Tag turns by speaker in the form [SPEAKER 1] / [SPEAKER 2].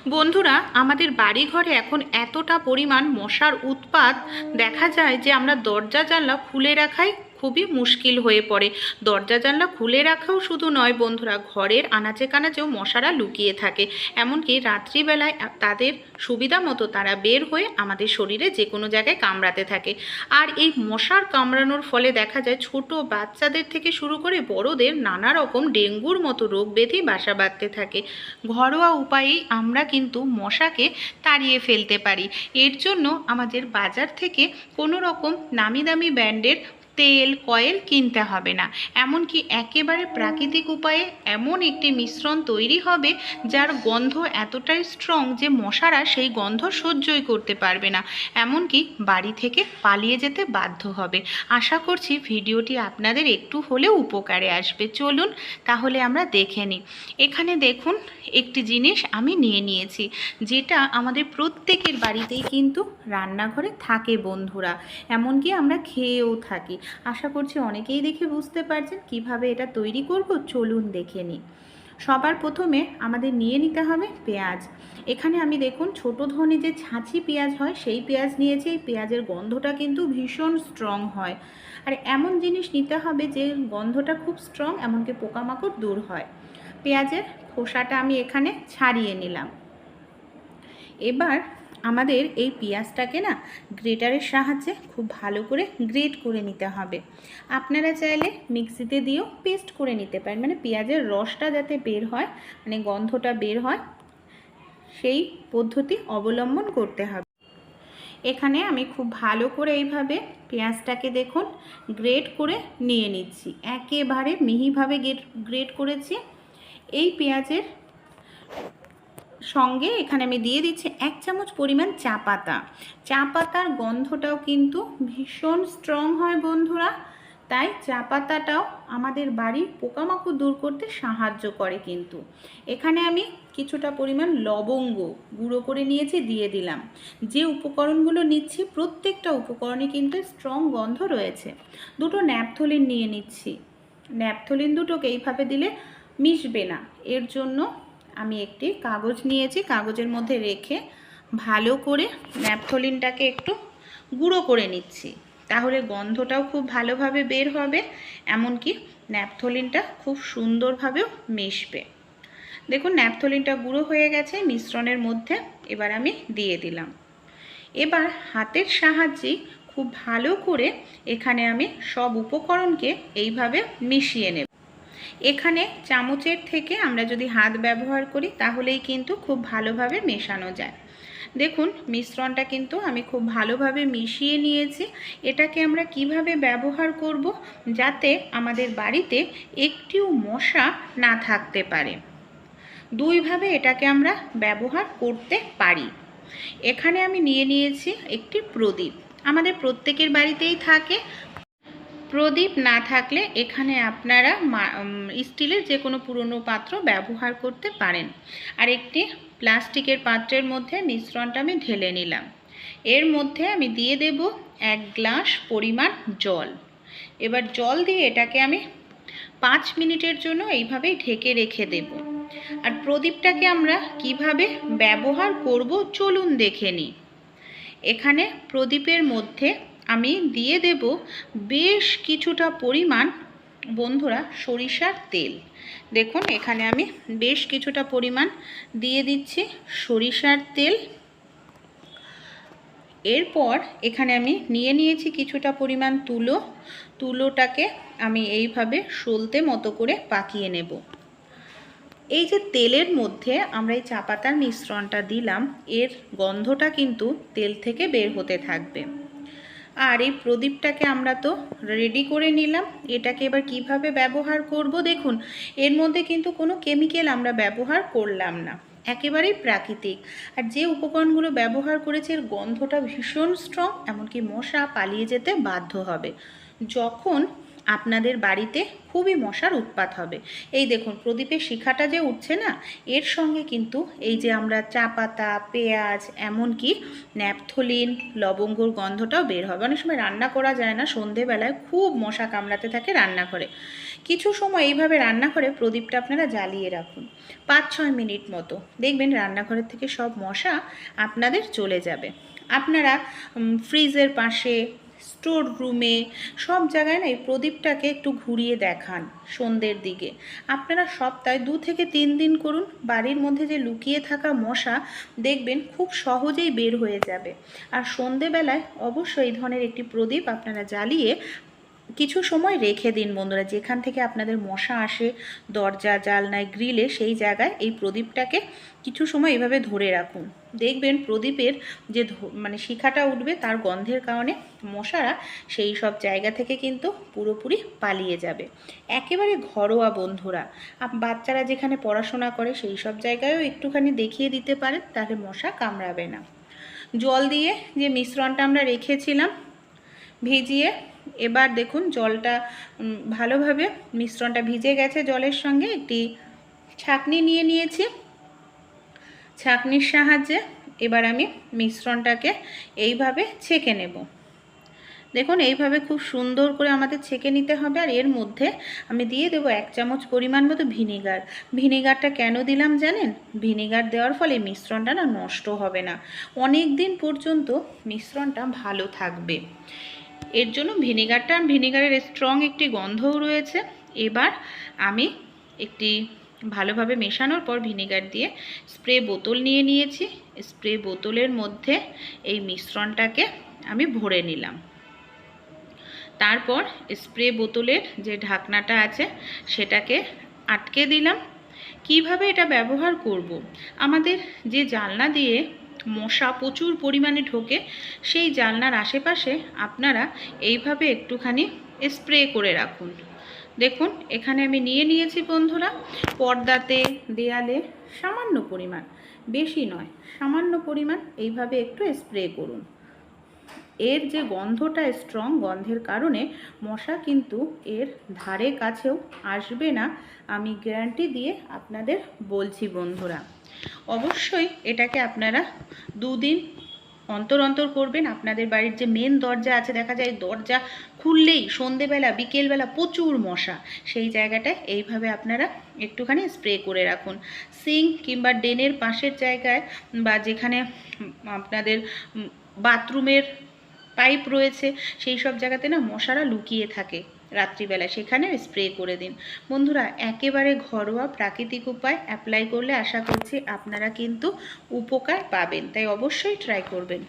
[SPEAKER 1] বন্ধুরা, আমাদের বাড়িঘরে এখন এতটা পরিমাণ মশার উৎপাত দেখা যায় যে আমরা দরজা জানলা খুলে রাখাই খুবই মুশকিল হয়ে পড়ে। দরজা জানলা খুলে রাখাও শুধু নয় বন্ধুরা, ঘরের আনাচে কানাচেও মশারা লুকিয়ে থাকে। এমনকি রাত্রিবেলায় তাদের সুবিধা মতো তারা বের হয়ে আমাদের শরীরে যে কোনো জায়গায় কামড়াতে থাকে। আর এই মশার কামড়ানোর ফলে দেখা যায় ছোট বাচ্চাদের থেকে শুরু করে বড়দের নানা রকম ডেঙ্গুর মতো রোগ ব্যাধি বাসা বাঁধতে থাকে। ঘরোয়া উপায়েই আমরা কিন্তু মশাকে তাড়িয়ে ফেলতে পারি। এর জন্য আমাদের বাজার থেকে কোনো রকম নামি দামি ব্র্যান্ডের তেল কয়েল কিনতে হবে না। এমনকি একেবারে প্রাকৃতিক উপায়ে এমন একটি মিশ্রণ তৈরি হবে যার গন্ধ এতটাই স্ট্রং যে মশারা সেই গন্ধ সহ্যই করতে পারবে না, এমনকি বাড়ি থেকে পালিয়ে যেতে বাধ্য হবে। আশা করছি ভিডিওটি আপনাদের একটু হলেও উপকারে আসবে। চলুন তাহলে আমরা দেখে নিই। এখানে দেখুন, একটি জিনিস আমি নিয়ে নিয়েছি যেটা আমাদের প্রত্যেকের বাড়িতেই কিন্তু রান্নাঘরে থাকে বন্ধুরা, এমনকি আমরা খেয়েও থাকি। আশা করছি অনেকেই দেখে বুঝতে পারছেন কিভাবে এটা তৈরি করব। চলুন দেখে নিই। সবার প্রথমে আমাদের নিয়ে নিতে হবে পেঁয়াজ। এখানে আমি দেখুন ছোট ধরনের যে ছাঁচি পেঁয়াজ হয় সেই পেঁয়াজ নিয়েছি। এই পেঁয়াজের গন্ধটা কিন্তু ভীষণ স্ট্রং হয়, আর এমন জিনিস নিতে হবে যে গন্ধটা খুব স্ট্রং, এমনকি পোকামাকড় দূর হয়। পেঁয়াজের খোসাটা আমি এখানে ছাড়িয়ে নিলাম। এবার আমাদের এই পেঁয়াজটাকে না গ্রেটারের সাহায্যে খুব ভালো করে গ্রেট করে নিতে হবে। আপনারা চাইলে মিক্সিতে দিয়েও পেস্ট করে নিতে পারেন, মানে পেঁয়াজের রসটা যাতে বের হয়, মানে গন্ধটা বের হয়, সেই পদ্ধতি অবলম্বন করতে হবে। এখানে আমি খুব ভালো করে এইভাবে পেঁয়াজটাকে দেখুন গ্রেট করে নিয়ে নিচ্ছি। একেবারে মিহিভাবে গ্রেট করেছি। এই পেঁয়াজের সঙ্গে এখানে আমি দিয়ে দিচ্ছি 1 চামচ পরিমাণ চা পাতা। চা পাতার গন্ধটাও কিন্তু ভীষণ স্ট্রং হয় বন্ধুরা, তাই চা পাতাটাও আমাদের বাড়ির পোকামাকড় দূর করতে সাহায্য করে। কিন্তু এখানে আমি কিছুটা পরিমাণ লবঙ্গ গুঁড়ো করে নিয়েছি, দিয়ে দিলাম। যে উপকরণগুলো নিচ্ছি প্রত্যেকটা উপকরণে কিন্তু স্ট্রং গন্ধ রয়েছে। দুটো ন্যাপথলিন নিয়ে নিচ্ছি। ন্যাপথলিন দুটোকে এইভাবে দিলে মিশবে না, এর জন্য আমি একটি কাগজ নিয়েছি, কাগজের মধ্যে রেখে ভালো করে ন্যাপথলিনটাকে একটু গুঁড়ো করে নিচ্ছি, তাহলে গন্ধটাও খুব ভালোভাবে বের হবে, এমনকি ন্যাপথলিনটা খুব সুন্দরভাবেও মিশবে। দেখুন ন্যাপথলিনটা গুঁড়ো হয়ে গেছে মিশ্রণের মধ্যে। এবার আমি দিয়ে দিলাম। এবার হাতের সাহায্যে খুব ভালো করে এখানে আমি সব উপকরণকে এইভাবে মিশিয়ে নেব। এখানে চামচের থেকে আমরা যদি হাত ব্যবহার করি তাহলেই কিন্তু খুব ভালোভাবে মেশানো যায়। দেখুন মিশ্রণটা কিন্তু আমি খুব ভালোভাবে মিশিয়ে নিয়েছি। এটাকে আমরা কিভাবে ব্যবহার করব যাতে আমাদের বাড়িতে একটিও মশা না থাকতে পারে, দুইভাবে এটাকে আমরা ব্যবহার করতে পারি। এখানে আমি নিয়ে নিয়েছি একটি প্রদীপ, আমাদের প্রত্যেকের বাড়িতেই থাকে। প্রদীপ না থাকলে এখানে আপনারা স্টিলের যে কোনো পুরনো পাত্র ব্যবহার করতে পারেন। আর একটি প্লাস্টিকের পাত্রের মধ্যে মিশ্রণটা আমি ঢেলে নিলাম। এর মধ্যে আমি দিয়ে দেব 1 গ্লাস পরিমাণ জল। এবার জল দিয়ে এটাকে আমি 5 মিনিটের জন্য এইভাবেই ঢেকে রেখে দেব। আর প্রদীপটাকে আমরা কিভাবে ব্যবহার করব চলুন দেখে নিই। এখানে প্রদীপের মধ্যে আমি দিয়ে দেব বেশ কিছুটা পরিমাণ বন্ধুরা সরিষার তেল। দেখুন এখানে আমি বেশ কিছুটা পরিমাণ দিয়ে দিচ্ছি সরিষার তেল। এরপর এখানে আমি নিয়ে নিয়েছি কিছুটা পরিমাণ তুলোটাকে আমি এইভাবে সলতে মতো করে পাকিয়ে নেব। এই যে তেলের মধ্যে আমরা এই চা পাতার মিশ্রণটা দিলাম, এর গন্ধটা কিন্তু তেল থেকে বের হতে থাকবে। আর এই প্রদীপটাকে আমরা তো রেডি করে নিলাম, এটাকে এবার কিভাবে ব্যবহার করব দেখুন। এর মধ্যে কিন্তু কোনো কেমিক্যাল আমরা ব্যবহার করলাম না, একেবারেই প্রাকৃতিক। আর যে উপকরণগুলো ব্যবহার করেছে এর গন্ধটা ভীষণ স্ট্রং, এমনকি মশা পালিয়ে যেতে বাধ্য হবে। যখন আপনাদের বাড়িতে খুবই মশার উৎপাত হবে। এই দেখুন প্রদীপের শিখাটা যে উঠছে না, এর সঙ্গে কিন্তু এই যে আমরা চা পাতা, পেঁয়াজ, এমনকি ন্যাপথলিন, লবঙ্গর গন্ধটাও বের হবে। অনেক সময় রান্না করা যায় না, সন্ধেবেলায় খুব মশা কামড়াতে থাকে রান্নাঘরে। কিছু সময় এইভাবে রান্নাঘরে প্রদীপটা আপনারা জ্বালিয়ে রাখুন 5-6 মিনিট মতো, দেখবেন রান্নাঘরের থেকে সব মশা আপনাদের চলে যাবে। আপনারা ফ্রিজের পাশে, স্টোর রুমে, সব জায়গায় না এই প্রদীপটাকে একটু ঘুরিয়ে দেখান সন্ধ্যের দিকে। আপনারা সপ্তাহে 2 থেকে 3 দিন করুন, বাড়ির মধ্যে যে লুকিয়ে থাকা মশা দেখবেন খুব সহজেই বের হয়ে যাবে। আর সন্ধেবেলায় অবশ্যই এই ধরনের একটি প্রদীপ আপনারা জ্বালিয়ে কিছু সময় রেখে দিন বন্ধুরা। যেখান থেকে আপনাদের মশা আসে, দরজা, জানলায়, গ্রিলে, সেই জায়গায় এই প্রদীপটাকে কিছু সময় এভাবে ধরে রাখুন। দেখবেন প্রদীপের যে মানে শিখাটা উঠবে, তার গন্ধের কারণে মশারা সেই সব জায়গা থেকে কিন্তু পুরোপুরি পালিয়ে যাবে। একেবারে ঘরোয়া বন্ধুরা, বাচ্চারা যেখানে পড়াশোনা করে সেই সব জায়গায়ও একটুখানি দেখিয়ে দিতে পারেন, তাহলে মশা কামড়াবে না। জল দিয়ে যে মিশ্রণটা আমরা রেখেছিলাম ভিজিয়ে, এবার দেখুন জলটা ভালোভাবে মিশ্রণটা ভিজে গেছে জলের সঙ্গে। একটি ছাঁকনি নিয়ে নিয়েছি, ছাঁকনির সাহায্যে এবার আমি মিশ্রণটাকে এইভাবে ছেঁকে নেব। দেখুন এইভাবে খুব সুন্দর করে আমাদের ছেঁকে নিতে হবে। আর এর মধ্যে আমি দিয়ে দেবো 1 চামচ পরিমাণ মতো ভিনিগার। ভিনিগারটা কেন দিলাম জানেন? ভিনিগার দেওয়ার ফলে মিশ্রণটা না নষ্ট হবে না, অনেক দিন পর্যন্ত মিশ্রণটা ভালো থাকবে। এর জন্য ভিনিগারের স্ট্রং একটি গন্ধও রয়েছে। এবার আমি একটি ভালোভাবে মেশানোর পর ভিনিগার দিয়ে স্প্রে বোতল নিয়ে নিয়েছি। স্প্রে বোতলের মধ্যে এই মিশ্রণটাকে আমি ভরে নিলাম। তারপর স্প্রে বোতলের যে ঢাকনাটা আছে সেটাকে আটকে দিলাম। কিভাবে এটা ব্যবহার করব? আমাদের যে জানলা দিয়ে মশা প্রচুর পরিমাণে ঢোকে, সেই জানলার আশেপাশে আপনারা এইভাবে একটুখানি স্প্রে করে রাখুন। দেখুন এখানে আমি নিয়ে নিয়েছি বন্ধুরা। পর্দাতে, দেয়ালে সামান্য পরিমাণ, বেশি নয়, সামান্য পরিমাণ এইভাবে একটু স্প্রে করুন। এর যে গন্ধটা স্ট্রং, গন্ধের কারণে মশা কিন্তু এর ধারে কাছেও আসবে না, আমি গ্যারান্টি দিয়ে আপনাদের বলছি বন্ধুরা। অবশ্যই এটাকে আপনারা 2 দিন অন্তর অন্তর করবেন। আপনাদের বাড়ির যে মেন দরজা আছে, দেখা যায় দরজা খুললেই সন্ধেবেলা, বিকেলবেলা প্রচুর মশা, সেই জায়গাটায় এইভাবে আপনারা একটুখানি স্প্রে করে রাখুন। সিঙ্ক কিংবা ড্রেনের পাশের জায়গায়, বা যেখানে আপনাদের বাথরুমের পাইপ রয়েছে, সেই সব জায়গাতে না মশারা লুকিয়ে থাকে রাত্রিবেলা, সেখানে স্প্রে করে দিন বন্ধুরা। একেবারে ঘরোয়া প্রাকৃতিক উপায় অ্যাপ্লাই করলে আশা করছি আপনারা কিন্তু উপকার পাবেন, তাই অবশ্যই ট্রাই করবেন।